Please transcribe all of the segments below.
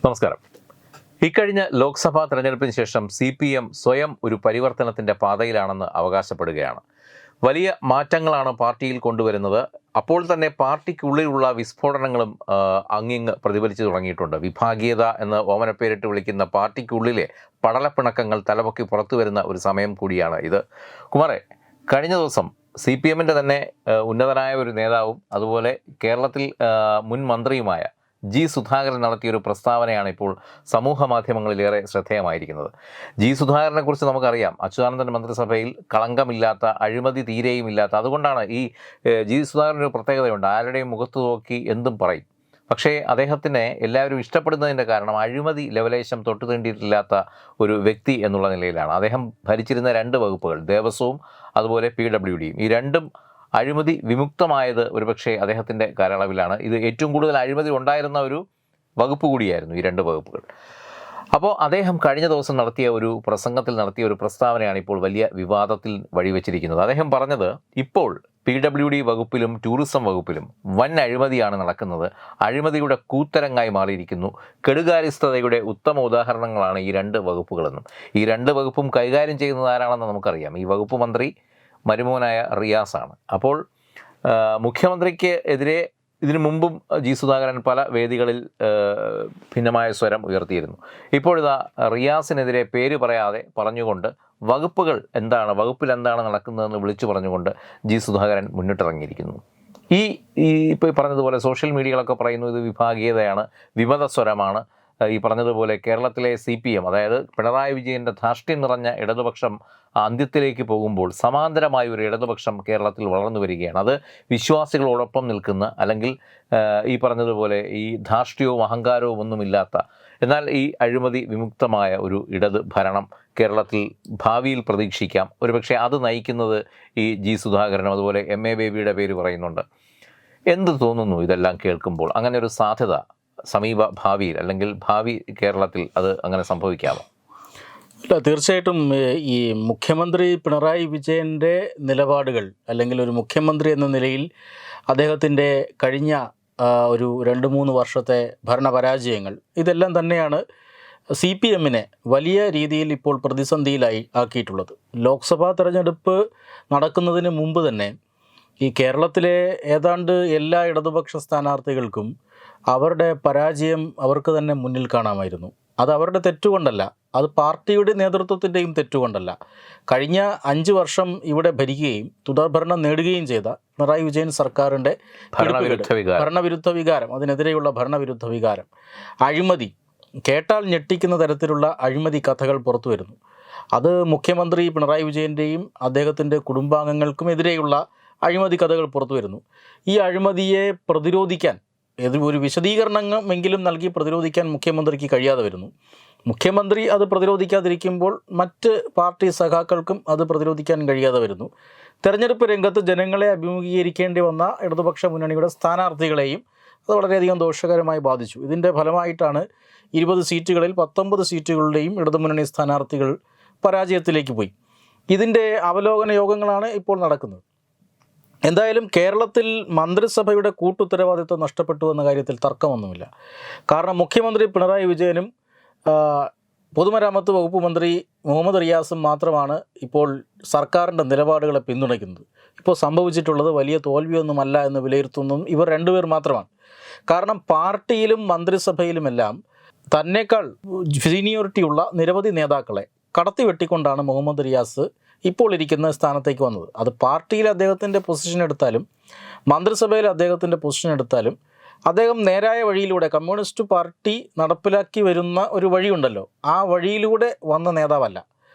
നമസ്കാരം. ഇക്കഴിഞ്ഞ ലോക്സഭാ തെരഞ്ഞെടുപ്പിന് ശേഷം CPM സ്വയം ഒരു പരിവർത്തനത്തിൻ്റെ പാതയിലാണെന്ന് അവകാശപ്പെടുകയാണ്. വലിയ മാറ്റങ്ങളാണ് പാർട്ടിയിൽ കൊണ്ടുവരുന്നത്. അപ്പോൾ തന്നെ പാർട്ടിക്കുള്ളിലുള്ള വിസ്ഫോടനങ്ങളും അങ്ങിങ്ങ് പ്രതിഫലിച്ചു തുടങ്ങിയിട്ടുണ്ട്. വിഭാഗീയത എന്ന് ഓമനപ്പേരിട്ട് വിളിക്കുന്ന പാർട്ടിക്കുള്ളിലെ പടലപ്പിണക്കങ്ങൾ തലപൊക്കി പുറത്തു വരുന്ന ഒരു സമയം കൂടിയാണ് ഇത്. കുമാറെ, കഴിഞ്ഞ ദിവസം CPMൻ്റെ തന്നെ ഉന്നതനായ ഒരു നേതാവും അതുപോലെ കേരളത്തിൽ മുൻ മന്ത്രിയുമായ സുധാകരൻ നടത്തിയൊരു പ്രസ്താവനയാണ് ഇപ്പോൾ സമൂഹ മാധ്യമങ്ങളിലേറെ ശ്രദ്ധേയമായിരിക്കുന്നത്. സുധാകരനെക്കുറിച്ച് നമുക്കറിയാം, അച്യുതാനന്ദൻ മന്ത്രിസഭയിൽ കളങ്കമില്ലാത്ത, അഴിമതി തീരെയുമില്ലാത്ത. അതുകൊണ്ടാണ് ഈ സുധാകരനൊരു പ്രത്യേകതയുണ്ട്, ആരുടെയും മുഖത്ത് നോക്കി എന്തും പറയും. പക്ഷേ അദ്ദേഹത്തിനെ എല്ലാവരും ഇഷ്ടപ്പെടുന്നതിൻ്റെ കാരണം അഴിമതി ലെവലേശം തൊട്ടു തീണ്ടിയിട്ടില്ലാത്ത ഒരു വ്യക്തി എന്നുള്ള നിലയിലാണ്. അദ്ദേഹം ഭരിച്ചിരുന്ന 2 വകുപ്പുകൾ, ദേവസ്വവും അതുപോലെ PWDയും, ഈ രണ്ടും അഴിമതി വിമുക്തമായത് ഒരുപക്ഷെ അദ്ദേഹത്തിൻ്റെ കാലയളവിലാണ്. ഇത് ഏറ്റവും കൂടുതൽ അഴിമതി ഉണ്ടായിരുന്ന ഒരു വകുപ്പ് കൂടിയായിരുന്നു ഈ 2 വകുപ്പുകൾ. അപ്പോൾ അദ്ദേഹം കഴിഞ്ഞ ദിവസം നടത്തിയ ഒരു പ്രസംഗത്തിൽ നടത്തിയ ഒരു പ്രസ്താവനയാണ് ഇപ്പോൾ വലിയ വിവാദത്തിൽ വഴിവെച്ചിരിക്കുന്നത്. അദ്ദേഹം പറഞ്ഞത്, ഇപ്പോൾ PWD വകുപ്പിലും ടൂറിസം വകുപ്പിലും വൻ അഴിമതിയാണ് നടക്കുന്നത്. അഴിമതിയുടെ കൂത്തരങ്ങായി മാറിയിരിക്കുന്നു. കെടുകാര്യസ്ഥതയുടെ ഉത്തമ ഉദാഹരണങ്ങളാണ് ഈ 2 വകുപ്പുകളെന്നും. ഈ 2 വകുപ്പും കൈകാര്യം ചെയ്യുന്നത് ആരാണെന്ന് നമുക്കറിയാം. ഈ വകുപ്പ് മന്ത്രി മരുമോനായ റിയാസാണ്. അപ്പോൾ മുഖ്യമന്ത്രിക്ക് എതിരെ ഇതിനു മുമ്പും സുധാകരൻ പല വേദികളിൽ ഭിന്നമായ സ്വരം ഉയർത്തിയിരുന്നു. ഇപ്പോഴിതാ റിയാസിനെതിരെ പേര് പറയാതെ പറഞ്ഞുകൊണ്ട് വകുപ്പിൽ എന്താണ് നടക്കുന്നതെന്ന് വിളിച്ചു പറഞ്ഞുകൊണ്ട് സുധാകരൻ മുന്നിട്ടിറങ്ങിയിരിക്കുന്നു. ഇപ്പോൾ പറഞ്ഞതുപോലെ സോഷ്യൽ മീഡിയകളൊക്കെ പറയുന്നു ഇത് വിഭാഗീയതയാണ്, വിമത സ്വരമാണ്. ഈ പറഞ്ഞതുപോലെ കേരളത്തിലെ CPM, അതായത് പിണറായി വിജയൻ്റെ ധാർഷ്ട്യം നിറഞ്ഞ ഇടതുപക്ഷം അന്ത്യത്തിലേക്ക് പോകുമ്പോൾ സമാന്തരമായ ഒരു ഇടതുപക്ഷം കേരളത്തിൽ വളർന്നു വരികയാണ്. അത് വിശ്വാസികളോടൊപ്പം നിൽക്കുന്ന, അല്ലെങ്കിൽ ഈ പറഞ്ഞതുപോലെ ഈ ധാർഷ്ട്യവും അഹങ്കാരവും ഒന്നുമില്ലാത്ത, എന്നാൽ ഈ അഴിമതി വിമുക്തമായ ഒരു ഇടത് ഭരണം കേരളത്തിൽ ഭാവിയിൽ പ്രതീക്ഷിക്കാം. ഒരുപക്ഷെ അത് നയിക്കുന്നത് ഈ സുധാകരനും അതുപോലെ MA ബേബിയുടെ പേര് പറയുന്നുണ്ട്. എന്ത് തോന്നുന്നു ഇതെല്ലാം കേൾക്കുമ്പോൾ? അങ്ങനെ ഒരു സാധ്യത സമീപ ഭാവിയിൽ, അല്ലെങ്കിൽ ഭാവി കേരളത്തിൽ അത് അങ്ങനെ സംഭവിക്കാമോ? ഇല്ല, തീർച്ചയായിട്ടും ഈ മുഖ്യമന്ത്രി പിണറായി വിജയൻ്റെ നിലപാടുകൾ, അല്ലെങ്കിൽ ഒരു മുഖ്യമന്ത്രി എന്ന നിലയിൽ അദ്ദേഹത്തിൻ്റെ കഴിഞ്ഞ ഒരു 2-3 വർഷത്തെ ഭരണപരാജയങ്ങൾ, ഇതെല്ലാം തന്നെയാണ് CPMനെ വലിയ രീതിയിൽ ഇപ്പോൾ പ്രതിസന്ധിയിലായി ആക്കിയിട്ടുള്ളത്. ലോക്സഭാ തെരഞ്ഞെടുപ്പ് നടക്കുന്നതിന് മുമ്പ് തന്നെ ഈ കേരളത്തിലെ ഏതാണ്ട് എല്ലാ ഇടതുപക്ഷ സ്ഥാനാർത്ഥികൾക്കും അവരുടെ പരാജയം അവർക്ക് തന്നെ മുന്നിൽ കാണാമായിരുന്നു. അത് അവരുടെ തെറ്റുകൊണ്ടല്ല, അത് പാർട്ടിയുടെ നേതൃത്വത്തിൻ്റെയും തെറ്റുകൊണ്ടല്ല. കഴിഞ്ഞ 5 വർഷം ഇവിടെ ഭരിക്കുകയും തുടർഭരണം നേടുകയും ചെയ്ത പിണറായി വിജയൻ സർക്കാരിൻ്റെ ഭരണവിരുദ്ധ വികാരം, അതിനെതിരെയുള്ള ഭരണവിരുദ്ധ വികാരം, അഴിമതി, കേട്ടാൽ ഞെട്ടിക്കുന്ന തരത്തിലുള്ള അഴിമതി കഥകൾ പുറത്തു വരുന്നു. അത് മുഖ്യമന്ത്രി പിണറായി വിജയൻ്റെയും അദ്ദേഹത്തിൻ്റെ കുടുംബാംഗങ്ങൾക്കും എതിരെയുള്ള അഴിമതി കഥകൾ പുറത്തു വരുന്നു. ഈ അഴിമതിയെ പ്രതിരോധിക്കാൻ ഒരു വിശദീകരണമെങ്കിലും നൽകി പ്രതിരോധിക്കാൻ മുഖ്യമന്ത്രിക്ക് കഴിയാതെ വരുന്നു. മുഖ്യമന്ത്രി അത് പ്രതിരോധിക്കാതിരിക്കുമ്പോൾ മറ്റ് പാർട്ടി സഖാക്കൾക്കും അത് പ്രതിരോധിക്കാൻ കഴിയാതെ വരുന്നു. തെരഞ്ഞെടുപ്പ് രംഗത്ത് ജനങ്ങളെ അഭിമുഖീകരിക്കേണ്ടി വന്ന ഇടതുപക്ഷ മുന്നണിയുടെ സ്ഥാനാർത്ഥികളെയും അത് വളരെയധികം ദോഷകരമായി ബാധിച്ചു. ഇതിൻ്റെ ഫലമായിട്ടാണ് 20 സീറ്റുകളിൽ 19 സീറ്റുകളുടെയും ഇടതുമുന്നണി സ്ഥാനാർത്ഥികൾ പരാജയത്തിലേക്ക് പോയി. ഇതിൻ്റെ അവലോകന യോഗങ്ങളാണ് ഇപ്പോൾ നടക്കുന്നത്. എന്തായാലും കേരളത്തിൽ മന്ത്രിസഭയുടെ കൂട്ടുത്തരവാദിത്വം നഷ്ടപ്പെട്ടു എന്ന കാര്യത്തിൽ തർക്കമൊന്നുമില്ല. കാരണം മുഖ്യമന്ത്രി പിണറായി വിജയനും പൊതുമരാമത്ത് വകുപ്പ് മന്ത്രി മുഹമ്മദ് റിയാസും മാത്രമാണ് ഇപ്പോൾ സർക്കാരിൻ്റെ നിലപാടുകളെ പിന്തുണയ്ക്കുന്നത്. ഇപ്പോൾ സംഭവിച്ചിട്ടുള്ളത് വലിയ തോൽവിയൊന്നുമല്ല എന്ന് വിലയിരുത്തുന്നതും ഇവർ 2 പേർ മാത്രമാണ്. കാരണം പാർട്ടിയിലും മന്ത്രിസഭയിലുമെല്ലാം തന്നേക്കാൾ സീനിയോറിറ്റിയുള്ള നിരവധി നേതാക്കളെ കടത്തിവെട്ടിക്കൊണ്ടാണ് മുഹമ്മദ് റിയാസ് ഇപ്പോൾ ഇരിക്കുന്ന സ്ഥാനത്തേക്ക് വന്നത്. അത് പാർട്ടിയിൽ അദ്ദേഹത്തിൻ്റെ പൊസിഷൻ എടുത്താലും മന്ത്രിസഭയിൽ അദ്ദേഹത്തിൻ്റെ പൊസിഷൻ എടുത്താലും അദ്ദേഹം നേരായ വഴിയിലൂടെ, കമ്മ്യൂണിസ്റ്റ് പാർട്ടി നടപ്പിലാക്കി വരുന്ന ഒരു വഴിയുണ്ടല്ലോ, ആ വഴിയിലൂടെ വന്ന നേതാവല്ല.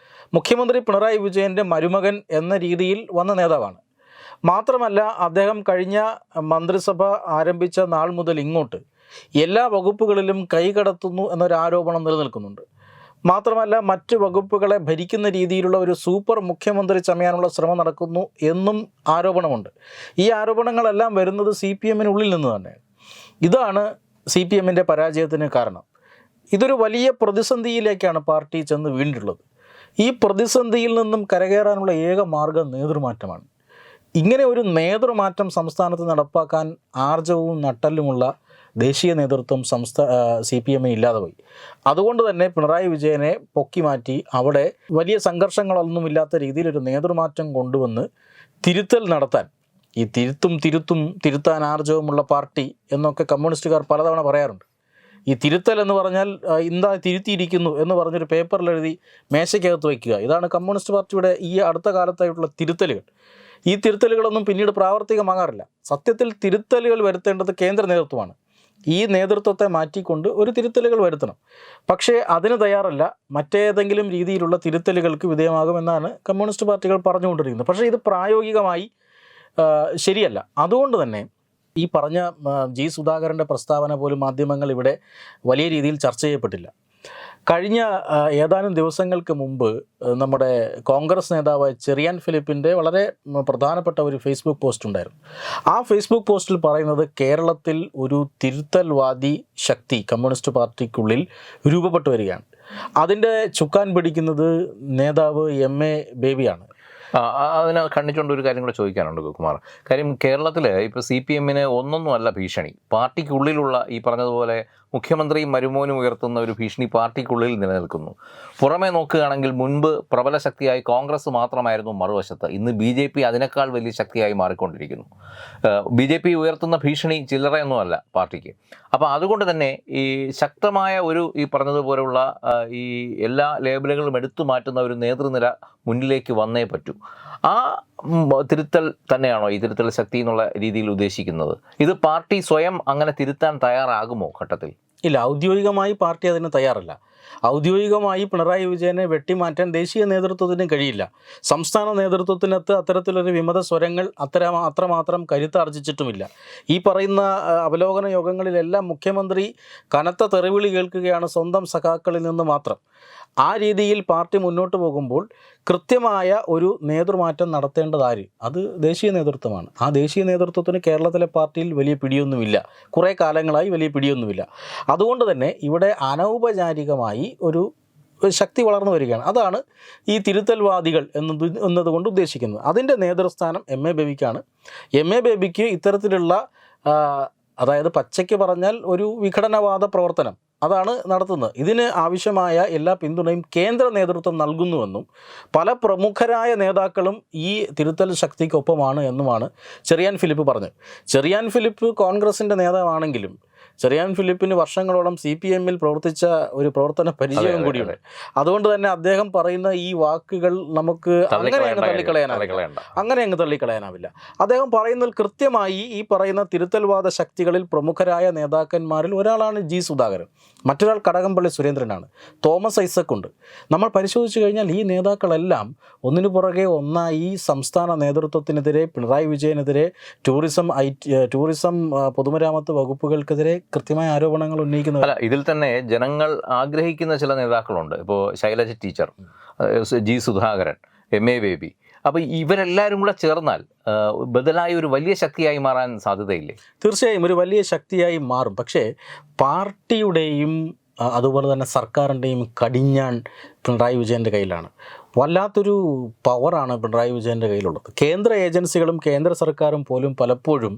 മുഖ്യമന്ത്രി പിണറായി വിജയൻ്റെ മരുമകൻ എന്ന രീതിയിൽ വന്ന നേതാവാണ്. മാത്രമല്ല, അദ്ദേഹം കഴിഞ്ഞ മന്ത്രിസഭ ആരംഭിച്ച നാൾ മുതൽ ഇങ്ങോട്ട് എല്ലാ വകുപ്പുകളിലും കൈകടത്തുന്നു എന്നൊരാരോപണം നിലനിൽക്കുന്നുണ്ട്. മാത്രമല്ല, മറ്റ് വകുപ്പുകളെ ഭരിക്കുന്ന രീതിയിലുള്ള ഒരു സൂപ്പർ മുഖ്യമന്ത്രി ചമയാനുള്ള ശ്രമം നടക്കുന്നു എന്നും ആരോപണമുണ്ട്. ഈ ആരോപണങ്ങളെല്ലാം വരുന്നത് CPMനുള്ളിൽ നിന്ന് തന്നെ. ഇതാണ് CPMൻ്റെ പരാജയത്തിന് കാരണം. ഇതൊരു വലിയ പ്രതിസന്ധിയിലേക്കാണ് പാർട്ടി ചെന്ന് വീണിട്ടുള്ളത്. ഈ പ്രതിസന്ധിയിൽ നിന്നും കരകയറാനുള്ള ഏക മാർഗ്ഗം നേതൃമാറ്റമാണ്. ഇങ്ങനെ ഒരു നേതൃമാറ്റം സംസ്ഥാനത്ത് നടപ്പാക്കാൻ ആർജവവും നട്ടലുമുള്ള ദേശീയ നേതൃത്വം CPM ഇല്ലാതെ പോയി. അതുകൊണ്ട് തന്നെ പിണറായി വിജയനെ പൊക്കി മാറ്റി അവിടെ വലിയ സംഘർഷങ്ങളൊന്നുമില്ലാത്ത രീതിയിലൊരു നേതൃമാറ്റം കൊണ്ടുവന്ന് തിരുത്തൽ നടത്താൻ, ഈ തിരുത്താൻ ആർജവമുള്ള പാർട്ടി എന്നൊക്കെ കമ്മ്യൂണിസ്റ്റുകാർ പലതവണ പറയാറുണ്ട്. ഈ തിരുത്തൽ എന്ന് പറഞ്ഞാൽ എന്താ തിരുത്തിയിരിക്കുന്നു എന്ന് പറഞ്ഞൊരു പേപ്പറിൽ എഴുതി മേശയ്ക്കകത്ത് വയ്ക്കുക. ഇതാണ് കമ്മ്യൂണിസ്റ്റ് പാർട്ടിയുടെ ഈ അടുത്ത കാലത്തായിട്ടുള്ള തിരുത്തലുകൾ. ഈ തിരുത്തലുകളൊന്നും പിന്നീട് പ്രാവർത്തികമാകാറില്ല. സത്യത്തിൽ തിരുത്തലുകൾ വരുത്തേണ്ടത് കേന്ദ്ര നേതൃത്വമാണ്. ഈ നേതൃത്വത്തെ മാറ്റിക്കൊണ്ട് ഒരു തിരുത്തലുകൾ വരുത്തണം. പക്ഷേ അതിന് തയ്യാറല്ല. മറ്റേതെങ്കിലും രീതിയിലുള്ള തിരുത്തലുകൾക്ക് വിധേയമാകുമെന്നാണ് കമ്മ്യൂണിസ്റ്റ് പാർട്ടികൾ പറഞ്ഞുകൊണ്ടിരിക്കുന്നത്. പക്ഷേ ഇത് പ്രായോഗികമായി ശരിയല്ല. അതുകൊണ്ട് തന്നെ ഈ പറഞ്ഞ ജി സുധാകരൻ്റെ പ്രസ്താവന പോലും മാധ്യമങ്ങൾ ഇവിടെ വലിയ രീതിയിൽ ചർച്ച ചെയ്യപ്പെട്ടില്ല. കഴിഞ്ഞ ഏതാനും ദിവസങ്ങൾക്ക് മുമ്പ് നമ്മുടെ കോൺഗ്രസ് നേതാവ് ചെറിയാൻ ഫിലിപ്പിൻ്റെ വളരെ പ്രധാനപ്പെട്ട ഒരു ഫേസ്ബുക്ക് പോസ്റ്റ് ഉണ്ടായിരുന്നു. ആ ഫേസ്ബുക്ക് പോസ്റ്റിൽ പറയുന്നത് കേരളത്തിൽ ഒരു തിരുത്തൽവാദി ശക്തി കമ്മ്യൂണിസ്റ്റ് പാർട്ടിക്കുള്ളിൽ രൂപപ്പെട്ടു വരികയാണ്. അതിൻ്റെ ചുക്കാൻ പിടിക്കുന്നത് നേതാവ് MA ബേബിയാണ്. അതിനെ കണ്ണിച്ചുകൊണ്ട് ഒരു കാര്യം കൂടെ ചോദിക്കാനുണ്ട് കുമാർ. കാര്യം കേരളത്തിൽ ഇപ്പോൾ CPM ഒന്നൊന്നുമല്ല ഭീഷണി, പാർട്ടിക്കുള്ളിലുള്ള ഈ പറഞ്ഞതുപോലെ മുഖ്യമന്ത്രിയും മരുമോനും ഉയർത്തുന്ന ഒരു ഭീഷണി പാർട്ടിക്കുള്ളിൽ നിലനിൽക്കുന്നു. പുറമേ നോക്കുകയാണെങ്കിൽ മുൻപ് പ്രബല ശക്തിയായി കോൺഗ്രസ് മാത്രമായിരുന്നു മറുവശത്ത്. ഇന്ന് BJP അതിനേക്കാൾ വലിയ ശക്തിയായി മാറിക്കൊണ്ടിരിക്കുന്നു. BJP ഉയർത്തുന്ന ഭീഷണി ചില്ലറയൊന്നുമല്ല പാർട്ടിക്ക്. അപ്പോൾ അതുകൊണ്ട് തന്നെ ഈ ശക്തമായ ഒരു ഈ പറഞ്ഞതുപോലുള്ള ഈ എല്ലാ ലേബലുകളും എടുത്തു മാറ്റുന്ന ഒരു നേതൃനിര മുന്നിലേക്ക് വന്നേ പറ്റൂ. ആ തിരുത്തൽ തന്നെയാണോ ഈ തിരുത്തൽ ശക്തി എന്നുള്ള രീതിയിൽ ഉദ്ദേശിക്കുന്നത്? ഇത് പാർട്ടി സ്വയം അങ്ങനെ തിരുത്താൻ തയ്യാറാകുമോ ഘട്ടത്തിൽ? ഇല്ല, ഔദ്യോഗികമായി പാർട്ടി അതിന് തയ്യാറല്ല. ഔദ്യോഗികമായി പിണറായി വിജയനെ വെട്ടിമാറ്റാൻ ദേശീയ നേതൃത്വത്തിന് കഴിയില്ല. സംസ്ഥാന നേതൃത്വത്തിനകത്ത് അത്തരത്തിലൊരു വിമത സ്വരങ്ങൾ അത്രമാത്രം കരുത്താർജിച്ചിട്ടുമില്ല. ഈ പറയുന്ന അവലോകന യോഗങ്ങളിലെല്ലാം മുഖ്യമന്ത്രി കനത്ത തെറിവിളി കേൾക്കുകയാണ് സ്വന്തം സഖാക്കളിൽ നിന്ന് മാത്രം. ആ രീതിയിൽ പാർട്ടി മുന്നോട്ട് പോകുമ്പോൾ കൃത്യമായ ഒരു നേതൃമാറ്റം നടത്തേണ്ടതാര്? അത് ദേശീയ നേതൃത്വമാണ്. ആ ദേശീയ നേതൃത്വത്തിന് കേരളത്തിലെ പാർട്ടിയിൽ വലിയ പിടിയൊന്നുമില്ല, കുറേ കാലങ്ങളായി വലിയ പിടിയൊന്നുമില്ല. അതുകൊണ്ട് തന്നെ ഇവിടെ അനൗപചാരികമായി ഒരു ശക്തി വളർന്നു വരികയാണ്. അതാണ് ഈ തിരുത്തൽവാദികൾ എന്നതുകൊണ്ട് ഉദ്ദേശിക്കുന്നത്. അതിൻ്റെ നേതൃസ്ഥാനം MA ബേബിക്കാണ്. MA ബേബിക്ക് ഇത്തരത്തിലുള്ള അതായത് പച്ചയ്ക്ക് പറഞ്ഞാൽ ഒരു വിഘടനവാദ പ്രവർത്തനം അതാണ് നടത്തുന്നത്. ഇതിന് ആവശ്യമായ എല്ലാ പിന്തുണയും കേന്ദ്ര നേതൃത്വം നൽകുന്നുവെന്നും പല പ്രമുഖരായ നേതാക്കളും ഈ തിരുത്തൽ ശക്തിക്കൊപ്പമാണ് എന്നുമാണ് ചെറിയാൻ ഫിലിപ്പ് പറഞ്ഞത്. ചെറിയാൻ ഫിലിപ്പ് കോൺഗ്രസിൻ്റെ നേതാവാണെങ്കിലും ചെറിയാൻ ഫിലിപ്പിന് വർഷങ്ങളോളം CPM പ്രവർത്തിച്ച ഒരു പ്രവർത്തന പരിചയം കൂടിയുണ്ട്. അതുകൊണ്ട് തന്നെ അദ്ദേഹം പറയുന്ന ഈ വാക്കുകൾ നമുക്ക് അങ്ങനെ അങ്ങ് തള്ളിക്കളയാനാവില്ല. അദ്ദേഹം പറയുന്നതിൽ കൃത്യമായി ഈ പറയുന്ന തിരുത്തൽവാദ ശക്തികളിൽ പ്രമുഖരായ നേതാക്കന്മാരിൽ ഒരാളാണ് ജി സുധാകരൻ, മറ്റൊരാൾ കടകംപള്ളി സുരേന്ദ്രനാണ്, തോമസ് ഐസക് ഉണ്ട്. നമ്മൾ പരിശോധിച്ചു കഴിഞ്ഞാൽ ഈ നേതാക്കളെല്ലാം ഒന്നിനു പുറകെ ഒന്നായി സംസ്ഥാന നേതൃത്വത്തിനെതിരെ, പിണറായി വിജയനെതിരെ, ടൂറിസം പൊതുമരാമത്ത് വകുപ്പുകൾക്കെതിരെ കൃത്യമായ ആരോപണങ്ങൾ ഉന്നയിക്കുന്നത്. അല്ല, ഇതിൽ തന്നെ ജനങ്ങൾ ആഗ്രഹിക്കുന്ന ചില നേതാക്കളുണ്ട്. ഇപ്പോൾ Shailaja teacher, G Sudhakaran, MA baby. അപ്പോൾ ഇവരെല്ലാവരും കൂടെ ചേർന്നാൽ ബദലായി ഒരു വലിയ ശക്തിയായി മാറാൻ സാധ്യതയില്ലേ? തീർച്ചയായും ഒരു വലിയ ശക്തിയായി മാറും. പക്ഷേ പാർട്ടിയുടെയും അതുപോലെ തന്നെ സർക്കാരിൻ്റെയും കടിഞ്ഞാൺ പിണറായി വിജയൻ്റെ കയ്യിലാണ്. വല്ലാത്തൊരു പവറാണ് പിണറായി വിജയൻ്റെ കയ്യിലുള്ളത്. കേന്ദ്ര ഏജൻസികളും കേന്ദ്ര സർക്കാരും പോലും പലപ്പോഴും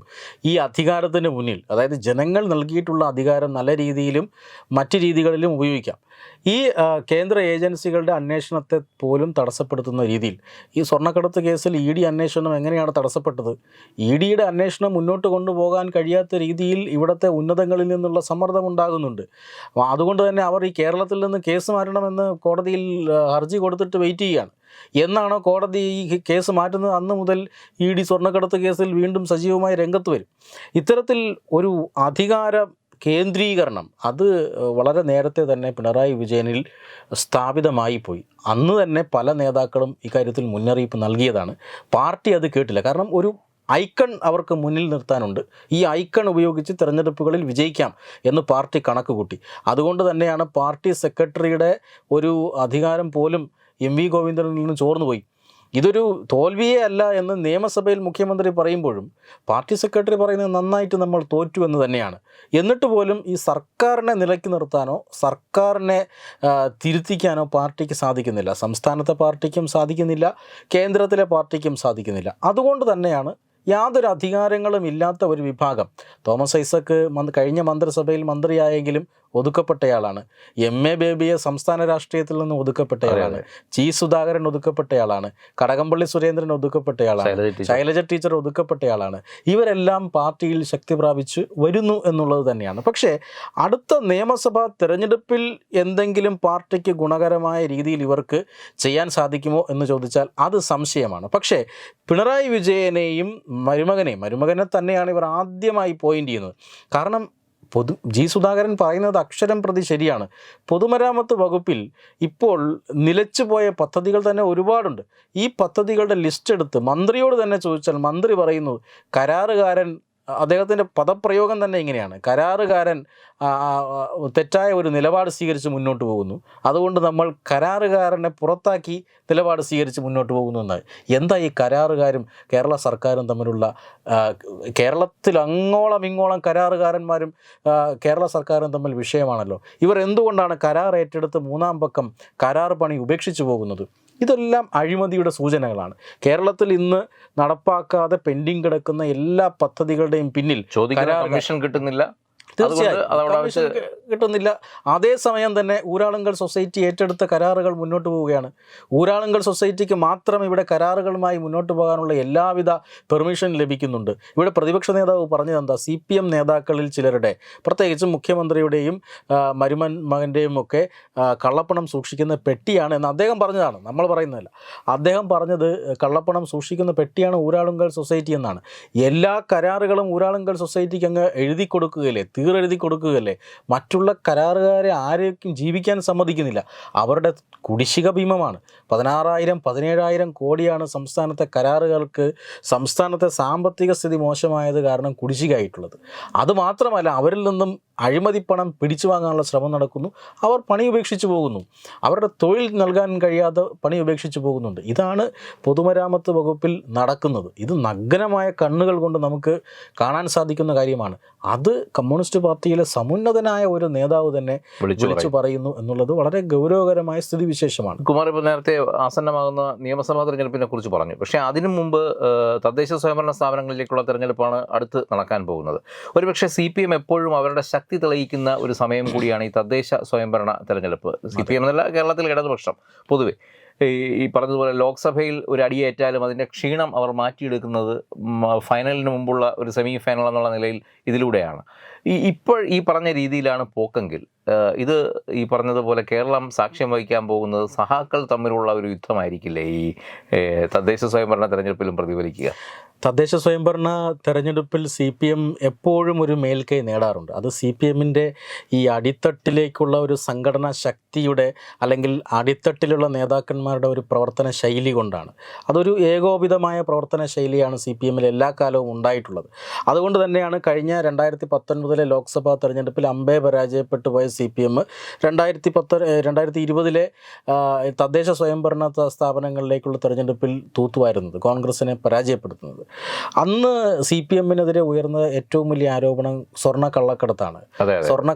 ഈ അധികാരത്തിന് മുന്നിൽ, അതായത് ജനങ്ങൾ നൽകിയിട്ടുള്ള അധികാരം നല്ല രീതിയിലും മറ്റ് രീതികളിലും ഉപയോഗിക്കാം. ഈ കേന്ദ്ര ഏജൻസികളുടെ അന്വേഷണത്തെ പോലും തടസ്സപ്പെടുത്തുന്ന രീതിയിൽ ഈ സ്വർണ്ണക്കടത്ത് കേസിൽ ED അന്വേഷണം എങ്ങനെയാണ് തടസ്സപ്പെട്ടത്? EDയുടെ അന്വേഷണം മുന്നോട്ട് കൊണ്ടുപോകാൻ കഴിയാത്ത രീതിയിൽ ഇവിടുത്തെ ഉന്നതങ്ങളിൽ നിന്നുള്ള സമ്മർദ്ദമുണ്ടാകുന്നുണ്ട്. അതുകൊണ്ട് തന്നെ അവർ ഈ കേരളത്തിൽ നിന്ന് കേസ് മാറ്റണമെന്ന് കോടതിയിൽ ഹർജി കൊടുത്തിട്ട് വെയിറ്റ് ചെയ്യുകയാണ്. എന്നാണോ കോടതി ഈ കേസ് മാറ്റുന്നത് അന്ന് മുതൽ ED സ്വർണ്ണക്കടത്ത് കേസിൽ വീണ്ടും സജീവമായി രംഗത്ത് വരും. ഇത്തരത്തിൽ ഒരു അധികാര കേന്ദ്രീകരണം അത് വളരെ നേരത്തെ തന്നെ പിണറായി വിജയനിൽ സ്ഥാപിതമായി പോയി. അന്ന് തന്നെ പല നേതാക്കളും ഇക്കാര്യത്തിൽ മുന്നറിയിപ്പ് നൽകിയതാണ്. പാർട്ടി അത് കേട്ടില്ല. കാരണം ഒരു ഐക്കൺ അവർക്ക് മുന്നിൽ നിർത്താനുണ്ട്. ഈ ഐക്കൺ ഉപയോഗിച്ച് തിരഞ്ഞെടുപ്പുകളിൽ വിജയിക്കാം എന്ന് പാർട്ടി കണക്ക് കൂട്ടി. അതുകൊണ്ട് തന്നെയാണ് പാർട്ടി സെക്രട്ടറിയുടെ ഒരു അധികാരം പോലും MV ഗോവിന്ദനിൽ നിന്ന് ചോർന്നുപോയി. ഇതൊരു തോൽവിയേ അല്ല എന്ന് നിയമസഭയിൽ മുഖ്യമന്ത്രി പറയുമ്പോഴും പാർട്ടി സെക്രട്ടറി പറയുന്നത് നന്നായിട്ട് നമ്മൾ തോറ്റു എന്ന് തന്നെയാണ്. എന്നിട്ട് പോലും ഈ സർക്കാരിനെ നിലയ്ക്ക് നിർത്താനോ സർക്കാരിനെ തിരുത്തിക്കാനോ പാർട്ടിക്ക് സാധിക്കുന്നില്ല. സംസ്ഥാനത്തെ പാർട്ടിക്കും സാധിക്കുന്നില്ല, കേന്ദ്രത്തിലെ പാർട്ടിക്കും സാധിക്കുന്നില്ല. അതുകൊണ്ട് തന്നെയാണ് യാതൊരു അധികാരങ്ങളും ഇല്ലാത്ത ഒരു വിഭാഗം. തോമസ് ഐസക്ക് കഴിഞ്ഞ മന്ത്രിസഭയിൽ മന്ത്രിയായെങ്കിലും ഒതുക്കപ്പെട്ടയാളാണ്. എം.എ. ബേബിയെ സംസ്ഥാന രാഷ്ട്രീയത്തിൽ നിന്ന് ഒതുക്കപ്പെട്ടയാളാണ്. ജി സുധാകരൻ ഒതുക്കപ്പെട്ടയാളാണ്. കടകംപള്ളി സുരേന്ദ്രൻ ഒതുക്കപ്പെട്ടയാളാണ്. ശൈലജ ടീച്ചർ ഒതുക്കപ്പെട്ടയാളാണ്. ഇവരെല്ലാം പാർട്ടിയിൽ ശക്തി പ്രാപിച്ച് വരുന്നു എന്നുള്ളത് തന്നെയാണ്. പക്ഷേ അടുത്ത നിയമസഭാ തെരഞ്ഞെടുപ്പിൽ എന്തെങ്കിലും പാർട്ടിക്ക് ഗുണകരമായ രീതിയിൽ ഇവർക്ക് ചെയ്യാൻ സാധിക്കുമോ എന്ന് ചോദിച്ചാൽ അത് സംശയമാണ്. പക്ഷേ പിണറായി വിജയനെയും മരുമകനെ തന്നെയാണ് ഇവർ ആദ്യമായി പോയിന്റ് ചെയ്യുന്നത്. കാരണം ജി സുധാകരൻ പറയുന്നത് അക്ഷരം പ്രതി ശരിയാണ്. പൊതുമരാമത്ത് വകുപ്പിൽ ഇപ്പോൾ നിലച്ചുപോയ പദ്ധതികൾ തന്നെ ഒരുപാടുണ്ട്. ഈ പദ്ധതികളുടെ ലിസ്റ്റ് എടുത്ത് മന്ത്രിയോട് തന്നെ ചോദിച്ചാൽ മന്ത്രി പറയുന്നത് കരാറുകാരൻ, അദ്ദേഹത്തിൻ്റെ പദപ്രയോഗം തന്നെ ഇങ്ങനെയാണ്, കരാറുകാരൻ തെറ്റായ ഒരു നിലപാട് സ്വീകരിച്ച് മുന്നോട്ട് പോകുന്നു, അതുകൊണ്ട് നമ്മൾ കരാറുകാരനെ പുറത്താക്കി നിലപാട് സ്വീകരിച്ച് മുന്നോട്ട് പോകുന്നു എന്നാണ്. എന്താ ഈ കരാറുകാരും കേരള സർക്കാരും തമ്മിലുള്ള, കേരളത്തിൽ അങ്ങോളം ഇങ്ങോളം കരാറുകാരന്മാരും കേരള സർക്കാരും തമ്മിൽ വിഷയമാണല്ലോ. ഇവർ എന്തുകൊണ്ടാണ് കരാർ ഏറ്റെടുത്ത് മൂന്നാം പക്കം കരാർ പണി ഉപേക്ഷിച്ചു പോകുന്നത്? ഇതെല്ലാം അഴിമതിയുടെ സൂചനകളാണ്. കേരളത്തിൽ ഇന്ന് നടപ്പാക്കാതെ പെൻഡിങ് കിടക്കുന്ന എല്ലാ പദ്ധതികളുടെയും പിന്നിൽ കമ്മീഷൻ കിട്ടുന്നില്ല. തീർച്ചയായും കിട്ടുന്നില്ല. അതേസമയം തന്നെ ഊരാളുങ്കൽ സൊസൈറ്റി ഏറ്റെടുത്ത കരാറുകൾ മുന്നോട്ട് പോവുകയാണ്. ഊരാളുങ്കൽ സൊസൈറ്റിക്ക് മാത്രം ഇവിടെ കരാറുകളുമായി മുന്നോട്ട് പോകാനുള്ള എല്ലാവിധ പെർമിഷൻ ലഭിക്കുന്നുണ്ട്. ഇവിടെ പ്രതിപക്ഷ നേതാവ് പറഞ്ഞതെന്താ, CPM നേതാക്കളിൽ ചിലരുടെ, പ്രത്യേകിച്ചും മുഖ്യമന്ത്രിയുടെയും മകൻ്റെയും ഒക്കെ കള്ളപ്പണം സൂക്ഷിക്കുന്ന പെട്ടിയാണ് എന്ന് അദ്ദേഹം പറഞ്ഞതാണ്, നമ്മൾ പറയുന്നതല്ല. അദ്ദേഹം പറഞ്ഞത് കള്ളപ്പണം സൂക്ഷിക്കുന്ന പെട്ടിയാണ് ഊരാളുങ്കൽ സൊസൈറ്റി എന്നാണ്. എല്ലാ കരാറുകളും ഊരാളുങ്കൽ സൊസൈറ്റിക്ക് അങ്ങ് എഴുതി കൊടുക്കുകയല്ലേ, തീരെഴുതി കൊടുക്കുകയല്ലേ. മറ്റുള്ള കരാറുകാരെ ആരെയും ജീവിക്കാൻ സമ്മതിക്കുന്നില്ല. അവരുടെ കുടിശ്ശിക ഭീമമാണ്. 16,000-17,000 കോടിയാണ് സംസ്ഥാനത്തെ കരാറുകൾക്ക് സംസ്ഥാനത്തെ സാമ്പത്തിക സ്ഥിതി മോശമായത് കാരണം കുടിശ്ശികയായിട്ടുള്ളത്. അതുമാത്രമല്ല, അവരിൽ നിന്നും അഴിമതിപ്പണം പിടിച്ചു വാങ്ങാനുള്ള ശ്രമം നടക്കുന്നു. അവർ പണി ഉപേക്ഷിച്ച് പോകുന്നു. അവരുടെ തൊഴിൽ നൽകാൻ കഴിയാതെ പണി ഉപേക്ഷിച്ച് പോകുന്നുണ്ട്. ഇതാണ് പൊതുമരാമത്ത് വകുപ്പിൽ നടക്കുന്നത്. ഇത് നഗ്നമായ കണ്ണുകൾ കൊണ്ട് നമുക്ക് കാണാൻ സാധിക്കുന്ന കാര്യമാണ്. അത് കമ്മ്യൂണിസ്റ്റ് പാർട്ടിയിലെ സമുന്നതനായ ഒരു നേതാവ് തന്നെ വിളിച്ചു പറയുന്നു എന്നുള്ളത് വളരെ ഗൗരവകരമായ സ്ഥിതിവിശേഷമാണ്. കുമാർ ഇപ്പോൾ നേരത്തെ ആസന്നമാകുന്ന നിയമസഭാ തെരഞ്ഞെടുപ്പിനെ കുറിച്ച് പറഞ്ഞു. പക്ഷേ അതിനു മുമ്പ് തദ്ദേശ സ്വയംഭരണ സ്ഥാപനങ്ങളിലേക്കുള്ള തെരഞ്ഞെടുപ്പാണ് അടുത്ത് നടക്കാൻ പോകുന്നത്. ഒരുപക്ഷെ CPM എപ്പോഴും അവരുടെ ശക്തി തെളിയിക്കുന്ന ഒരു സമയം കൂടിയാണ് ഈ തദ്ദേശ സ്വയംഭരണ തെരഞ്ഞെടുപ്പ്. CPM എന്നല്ല, കേരളത്തിൽ ഇടതുപക്ഷം പൊതുവെ ഈ പറഞ്ഞതുപോലെ ലോക്സഭയിൽ ഒരു അടിയേറ്റാലും അതിൻ്റെ ക്ഷീണം അവർ മാറ്റിയെടുക്കുന്നത് ഫൈനലിന് മുമ്പുള്ള ഒരു സെമി ഫൈനൽ എന്നുള്ള നിലയിൽ ഇതിലൂടെയാണ്. ഇപ്പോൾ ഈ പറഞ്ഞ രീതിയിലാണ് പോക്കെങ്കിൽ ഇത് ഈ പറഞ്ഞതുപോലെ കേരളം സാക്ഷ്യം വഹിക്കാൻ പോകുന്നത് സഹാക്കൾ തമ്മിലുള്ള ഒരു യുദ്ധമായിരിക്കില്ലേ ഈ തദ്ദേശ സ്വയംഭരണ തെരഞ്ഞെടുപ്പിലും പ്രതിഫലിക്കുക? തദ്ദേശ സ്വയംഭരണ തെരഞ്ഞെടുപ്പിൽ CPM എപ്പോഴും ഒരു മേൽക്കൈ നേടാറുണ്ട്. അത് CPMൻ്റെ ഈ അടിത്തട്ടിലേക്കുള്ള ഒരു സംഘടനാ ശക്തിയുടെ അല്ലെങ്കിൽ അടിത്തട്ടിലുള്ള നേതാക്കന്മാരുടെ ഒരു പ്രവർത്തന ശൈലി കൊണ്ടാണ്. അതൊരു ഏകോപിതമായ പ്രവർത്തന ശൈലിയാണ് CPMൽ എല്ലാ കാലവും ഉണ്ടായിട്ടുള്ളത്. അതുകൊണ്ട് തന്നെയാണ് കഴിഞ്ഞ 2019 ലോക്സഭാ തെരഞ്ഞെടുപ്പിൽ അമ്പേ പരാജയപ്പെട്ടു പോയ CPM 2020 തദ്ദേശ സ്വയംഭരണ സ്ഥാപനങ്ങളിലേക്കുള്ള തെരഞ്ഞെടുപ്പിൽ തൂത്തുവാരുന്നത്, കോൺഗ്രസിനെ പരാജയപ്പെടുത്തുന്നത്. അന്ന് CPMനെതിരെ ഉയർന്ന ഏറ്റവും വലിയ ആരോപണം സ്വർണ്ണക്കള്ളക്കടത്താണ്.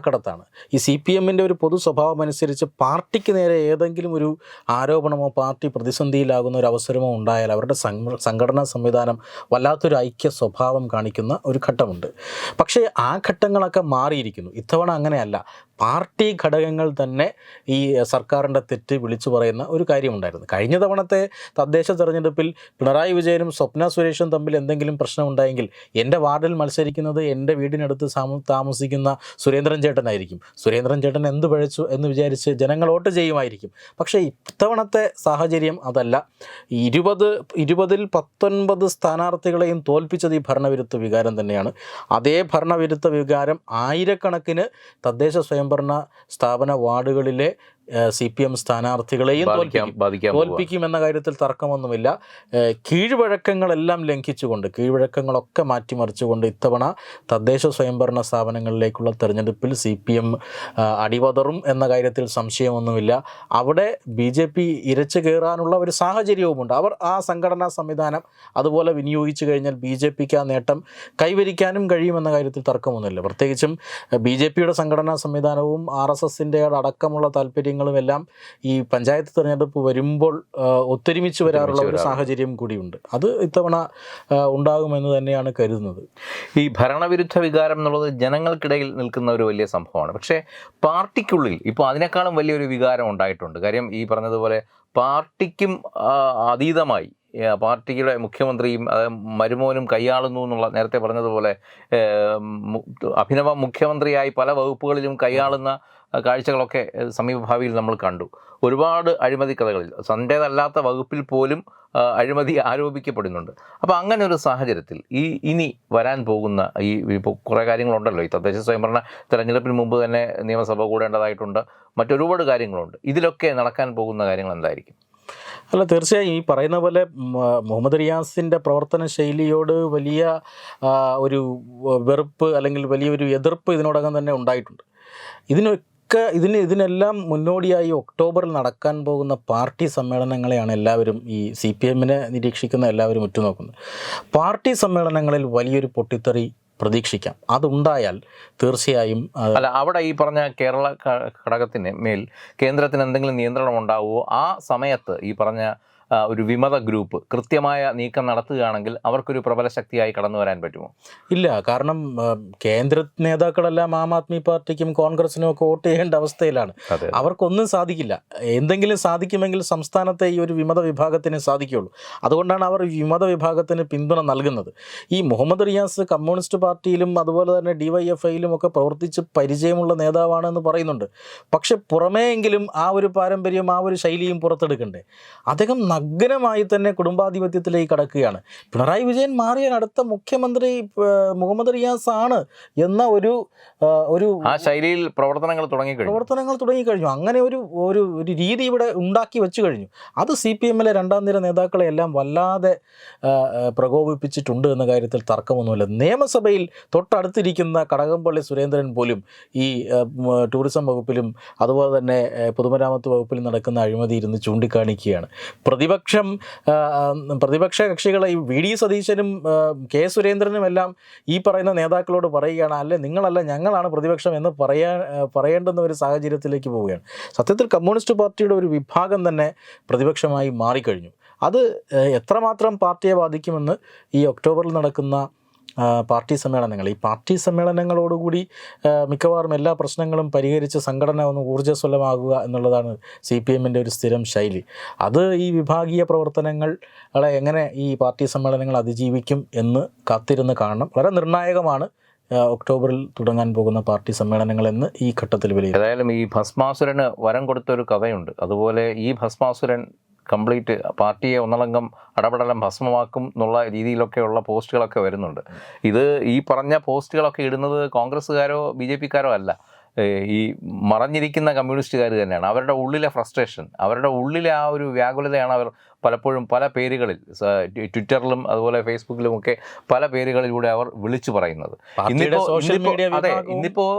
ഈ CPMൻ്റെ ഒരു പൊതു സ്വഭാവം അനുസരിച്ച് പാർട്ടിക്ക് നേരെ ഏതെങ്കിലും ഒരു ആരോപണമോ പാർട്ടി പ്രതിസന്ധിയിലാകുന്ന ഒരു അവസരമോ ഉണ്ടായാൽ അവരുടെ സംഘടനാ സംവിധാനം വല്ലാത്തൊരു ഐക്യ സ്വഭാവം കാണിക്കുന്ന ഒരു ഘട്ടമുണ്ട്. പക്ഷേ ആ ഘട്ടങ്ങളൊക്കെ മാറിയിരിക്കുന്നു. ഇത്തവണ അങ്ങനെയല്ല. പാർട്ടി ഘടകങ്ങൾ തന്നെ ഈ സർക്കാരിൻ്റെ തെറ്റ് വിളിച്ചു പറയുന്ന ഒരു കാര്യമുണ്ടായിരുന്നു. കഴിഞ്ഞ തവണത്തെ തദ്ദേശ തെരഞ്ഞെടുപ്പിൽ പിണറായി വിജയനും സ്വപ്ന സുരേഷും തമ്മിൽ എന്തെങ്കിലും പ്രശ്നമുണ്ടായെങ്കിൽ എൻ്റെ വാർഡിൽ മത്സരിക്കുന്നത് എൻ്റെ വീടിനടുത്ത് താമസിക്കുന്ന സുരേന്ദ്രൻ ചേട്ടനായിരിക്കും. സുരേന്ദ്രൻ ചേട്ടൻ എന്ത് പഴച്ചു എന്ന് വിചാരിച്ച് ജനങ്ങൾ വോട്ട് ചെയ്യുമായിരിക്കും. പക്ഷേ ഇത്തവണത്തെ സാഹചര്യം അതല്ല. 20ൽ 19 സ്ഥാനാർത്ഥികളെയും തോൽപ്പിച്ചത് ഈ ഭരണവിരുദ്ധ വികാരം തന്നെയാണ്. അതേ ഭരണവിരുദ്ധ വികാരം ആയിരക്കണക്കിന് തദ്ദേശ സ്വയംഭരണ സ്ഥാപന വാർഡുകളിലെ CPM സ്ഥാനാർത്ഥികളെയും തോൽപ്പിക്കുമെന്ന കാര്യത്തിൽ തർക്കമൊന്നുമില്ല. കീഴ്വഴക്കങ്ങളെല്ലാം ലംഘിച്ചുകൊണ്ട്, കീഴ്വഴക്കങ്ങളൊക്കെ മാറ്റിമറിച്ചുകൊണ്ട് ഇത്തവണ തദ്ദേശ സ്വയംഭരണ സ്ഥാപനങ്ങളിലേക്കുള്ള തെരഞ്ഞെടുപ്പിൽ CPM അടിപതറും എന്ന കാര്യത്തിൽ സംശയമൊന്നുമില്ല. അവിടെ BJP ഇരച്ചു കയറാനുള്ള ഒരു സാഹചര്യവുമുണ്ട്. അവർ ആ സംഘടനാ സംവിധാനം അതുപോലെ വിനിയോഗിച്ചു കഴിഞ്ഞാൽ BJPക്ക് ആ നേട്ടം കൈവരിക്കാനും കഴിയുമെന്ന കാര്യത്തിൽ തർക്കമൊന്നുമില്ല. പ്രത്യേകിച്ചും BJPയുടെ സംഘടനാ സംവിധാനവും RSSൻ്റെ അടക്കമുള്ള താല്പര്യങ്ങൾ കാര്യങ്ങളും എല്ലാം ഈ പഞ്ചായത്ത് തിരഞ്ഞെടുപ്പ് വരുമ്പോൾ ഒത്തൊരുമിച്ച് വരാറുള്ള ഒരു സാഹചര്യം കൂടിയുണ്ട്. അത് ഇത്തവണ ഉണ്ടാകുമെന്ന് തന്നെയാണ് കരുതുന്നത്. ഈ ഭരണവിരുദ്ധ വികാരം എന്നുള്ളത് ജനങ്ങൾക്കിടയിൽ നിൽക്കുന്ന ഒരു വലിയ സംഭവമാണ്. പക്ഷേ പാർട്ടിക്കുള്ളിൽ ഇപ്പോൾ അതിനേക്കാളും വലിയൊരു വികാരം ഉണ്ടായിട്ടുണ്ട്. കാര്യം ഈ പറഞ്ഞതുപോലെ പാർട്ടിക്കും അതീതമായി പാർട്ടിയുടെ മുഖ്യമന്ത്രിയും മരുമോനും കൈയാളുന്നു എന്നുള്ള നേരത്തെ പറഞ്ഞതുപോലെ അഭിനവ മുഖ്യമന്ത്രിയായി പല വകുപ്പുകളിലും കൈയാളുന്ന കാഴ്ചകളൊക്കെ സമീപഭാവിയിൽ നമ്മൾ കണ്ടു. ഒരുപാട് അഴിമതി കഥകളിൽ തൻ്റേതല്ലാത്ത വകുപ്പിൽ പോലും അഴിമതി ആരോപിക്കപ്പെടുന്നുണ്ട്. അപ്പോൾ അങ്ങനെ ഒരു സാഹചര്യത്തിൽ ഇനി വരാൻ പോകുന്ന ഇപ്പോൾ കുറേ കാര്യങ്ങളുണ്ടല്ലോ, ഈ തദ്ദേശ സ്വയംഭരണ തെരഞ്ഞെടുപ്പിന് മുമ്പ് തന്നെ നിയമസഭ കൂടേണ്ടതായിട്ടുണ്ട്, മറ്റൊരുപാട് കാര്യങ്ങളുണ്ട്. ഇതിലൊക്കെ നടക്കാൻ പോകുന്ന കാര്യങ്ങൾ എന്തായിരിക്കും? അല്ല, തീർച്ചയായും ഈ പറയുന്ന പോലെ മുഹമ്മദ് റിയാസിൻ്റെ പ്രവർത്തന ശൈലിയോട് വലിയ ഒരു വെറുപ്പ് അല്ലെങ്കിൽ വലിയൊരു എതിർപ്പ് ഇതിനോടകം തന്നെ ഉണ്ടായിട്ടുണ്ട്. ഇതിനെല്ലാം മുന്നോടിയായി ഒക്ടോബറിൽ നടക്കാൻ പോകുന്ന പാർട്ടി സമ്മേളനങ്ങളെയാണ് എല്ലാവരും, ഈ CPM-നെ നിരീക്ഷിക്കുന്ന എല്ലാവരും ഉറ്റുനോക്കുന്നത്. പാർട്ടി സമ്മേളനങ്ങളിൽ വലിയൊരു പൊട്ടിത്തെറി പ്രതീക്ഷിക്കാം. അതുണ്ടായാൽ തീർച്ചയായും അല്ല, അവിടെ ഈ പറഞ്ഞ കേരള ഘടകത്തിന് മേൽ കേന്ദ്രത്തിന് എന്തെങ്കിലും നിയന്ത്രണം ഉണ്ടാവുമോ? ആ സമയത്ത് ഈ പറഞ്ഞ ഒരു വിമത ഗ്രൂപ്പ് കൃത്യമായ നീക്കം നടത്തുകയാണെങ്കിൽ അവർക്കൊരു പ്രബല ശക്തിയായി കടന്നു വരാൻ പറ്റുമോ? ഇല്ല, കാരണം കേന്ദ്ര നേതാക്കളെല്ലാം ആം ആദ്മി പാർട്ടിക്കും കോൺഗ്രസിനും ഒക്കെ വോട്ട് ചെയ്യേണ്ട അവസ്ഥയിലാണ്. അവർക്കൊന്നും സാധിക്കില്ല. എന്തെങ്കിലും സാധിക്കുമെങ്കിൽ സംസ്ഥാനത്തെ ഈ ഒരു വിമത വിഭാഗത്തിന് സാധിക്കുകയുള്ളൂ. അതുകൊണ്ടാണ് അവർ വിമത വിഭാഗത്തിന് പിന്തുണ നൽകുന്നത്. ഈ മുഹമ്മദ് റിയാസ് കമ്മ്യൂണിസ്റ്റ് പാർട്ടിയിലും അതുപോലെ തന്നെ DYFI-യിലും ഒക്കെ പ്രവർത്തിച്ച് പരിചയമുള്ള നേതാവാണെന്ന് പറയുന്നുണ്ട്. പക്ഷെ പുറമേയെങ്കിലും ആ ഒരു പാരമ്പര്യം, ആ ഒരു ശൈലിയും പുറത്തെടുക്കണ്ടേ? അദ്ദേഹം നഗ്നമായി തന്നെ കുടുംബാധിപത്യത്തിലേക്ക് കടക്കുകയാണ്. പിണറായി വിജയൻ മാറിയാൽ അടുത്ത മുഖ്യമന്ത്രി മുഹമ്മദ് റിയാസ് ആണ് എന്ന ഒരു ആ ശൈലിയിൽ പ്രവർത്തനങ്ങൾ തുടങ്ങിക്കഴിഞ്ഞു. അങ്ങനെ ഒരു രീതി ഇവിടെ ഉണ്ടാക്കി വെച്ചു കഴിഞ്ഞു. അത് CPM-ലെ രണ്ടാം നിര നേതാക്കളെ എല്ലാം വല്ലാതെ പ്രകോപിപ്പിച്ചിട്ടുണ്ട് എന്ന കാര്യത്തിൽ തർക്കമൊന്നുമില്ല. നിയമസഭയിൽ തൊട്ടടുത്തിരിക്കുന്ന കടകംപള്ളി സുരേന്ദ്രൻ പോലും ഈ ടൂറിസം വകുപ്പിലും അതുപോലെ തന്നെ പൊതുമരാമത്ത് വകുപ്പിലും നടക്കുന്ന അഴിമതി ഇരുന്ന് ചൂണ്ടിക്കാണിക്കുകയാണ്. പ്രതിപക്ഷ കക്ഷികളെ VD സതീശനും K സുരേന്ദ്രനും എല്ലാം ഈ പറയുന്ന നേതാക്കളോട് പറയുകയാണ്, അല്ലെ നിങ്ങളല്ല ഞങ്ങളാണ് പ്രതിപക്ഷം എന്ന് പറയേണ്ടുന്ന ഒരു സാഹചര്യത്തിലേക്ക് പോവുകയാണ്. സത്യത്തിൽ കമ്മ്യൂണിസ്റ്റ് പാർട്ടിയുടെ ഒരു വിഭാഗം തന്നെ പ്രതിപക്ഷമായി മാറിക്കഴിഞ്ഞു. അത് എത്രമാത്രം പാർട്ടിയെ ബാധിക്കുമെന്ന് ഈ ഒക്ടോബറിൽ നടക്കുന്ന പാർട്ടി സമ്മേളനങ്ങളോടുകൂടി മിക്കവാറും എല്ലാ പ്രശ്നങ്ങളും പരിഹരിച്ച് സംഘടന ഒന്ന് ഊർജ്ജസ്വലമാകുക എന്നുള്ളതാണ് CPM-ൻ്റെ ഒരു സ്ഥിരം ശൈലി. അത് ഈ വിഭാഗീയ പ്രവർത്തനങ്ങളെ എങ്ങനെ ഈ പാർട്ടി സമ്മേളനങ്ങൾ അതിജീവിക്കും എന്ന് കാത്തിരുന്ന് കാണണം. വളരെ നിർണായകമാണ് ഒക്ടോബറിൽ തുടങ്ങാൻ പോകുന്ന പാർട്ടി സമ്മേളനങ്ങളെന്ന് ഈ ഘട്ടത്തിൽ വിലയിരുത്തും. ഏതായാലും ഈ ഭസ്മാസുരന് വരം കൊടുത്തൊരു കഥയുണ്ട്. അതുപോലെ ഈ ഭസ്മാസുരൻ കംപ്ലീറ്റ് പാർട്ടിയെ ഒന്നടങ്കം അടപടലം ഭസ്മമാക്കും എന്നുള്ള രീതിയിലൊക്കെയുള്ള പോസ്റ്റുകളൊക്കെ വരുന്നുണ്ട്. ഇത് ഈ പറഞ്ഞ പോസ്റ്റുകളൊക്കെ ഇടുന്നത് കോൺഗ്രസ്സുകാരോ BJP-ക്കാരോ അല്ല, ഈ മറഞ്ഞിരിക്കുന്ന കമ്മ്യൂണിസ്റ്റുകാർ തന്നെയാണ്. അവരുടെ ഉള്ളിലെ ഫ്രസ്ട്രേഷൻ, അവരുടെ ഉള്ളിലെ ആ ഒരു വ്യാകുലതയാണ് അവർ പലപ്പോഴും പല പേരുകളിൽ ട്വിറ്ററിലും അതുപോലെ ഫേസ്ബുക്കിലുമൊക്കെ പല പേരുകളിലൂടെ അവർ വിളിച്ചു പറയുന്നത്. ഇന്നിപ്പോൾ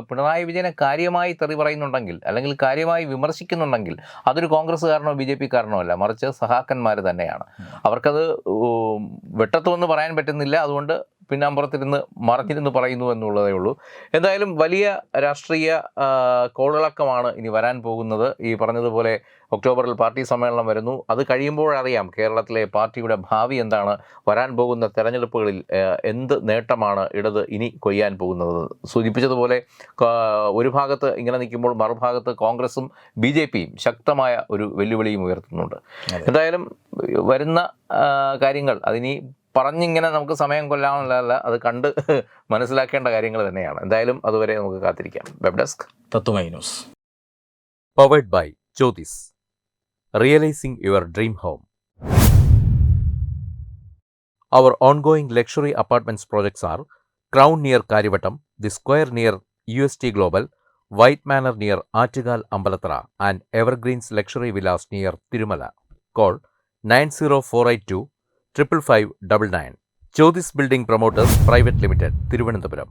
പിണറായി വിജയനെ കാര്യമായി തെറി പറയുന്നുണ്ടെങ്കിൽ അല്ലെങ്കിൽ കാര്യമായി വിമർശിക്കുന്നുണ്ടെങ്കിൽ അതൊരു കോൺഗ്രസ്സുകാരനോ BJP-ക്കാരനോ അല്ല, മറിച്ച് സഹാക്കന്മാർ തന്നെയാണ്. അവർക്കത് വെട്ടത്തുമെന്ന് പറയാൻ പറ്റുന്നില്ല. അതുകൊണ്ട് പിന്നാമ്പുറത്തിരുന്ന് മറഞ്ഞിരുന്ന് പറയുന്നു എന്നുള്ളതേ ഉള്ളൂ. എന്തായാലും വലിയ രാഷ്ട്രീയ കോളിളക്കമാണ് ഇനി വരാൻ പോകുന്നത്. ഈ പറഞ്ഞതുപോലെ ഒക്ടോബറിൽ പാർട്ടി സമ്മേളനം വരുന്നു. അത് കഴിയുമ്പോഴറിയാം കേരളത്തിലെ പാർട്ടിയുടെ ഭാവി എന്താണ്, വരാൻ പോകുന്ന തെരഞ്ഞെടുപ്പുകളിൽ എന്ത് നേട്ടമാണ് ഇടത് ഇനി കൊയ്യാൻ പോകുന്നത്. സൂചിപ്പിച്ചതുപോലെ ഒരു ഭാഗത്ത് ഇങ്ങനെ നിൽക്കുമ്പോൾ മറുഭാഗത്ത് കോൺഗ്രസും BJP-യും ശക്തമായ ഒരു വെല്ലുവിളിയും ഉയർത്തുന്നുണ്ട്. എന്തായാലും വരുന്ന കാര്യങ്ങൾ അതിനി പറഞ്ഞിങ്ങനെ നമുക്ക് സമയം കൊല്ലാമെന്നല്ല, അത് കണ്ട് മനസ്സിലാക്കേണ്ട കാര്യങ്ങൾ തന്നെയാണ്. എന്തായാലും അതുവരെ നമുക്ക് കാത്തിരിക്കാം. വെബ് ഡെസ്ക് തത്തുമൈ news. Powered by Jyothis, realising your dream home. Our ongoing luxury apartments projects are Crown near Karivattam, The Square near UST Global, White Manor near Aattugal Ambalathara, and Evergreens Luxury Villas near Tirumala. Call 90482 55599. Jyothis Building Promoters Private Limited, Thiruvananthapuram.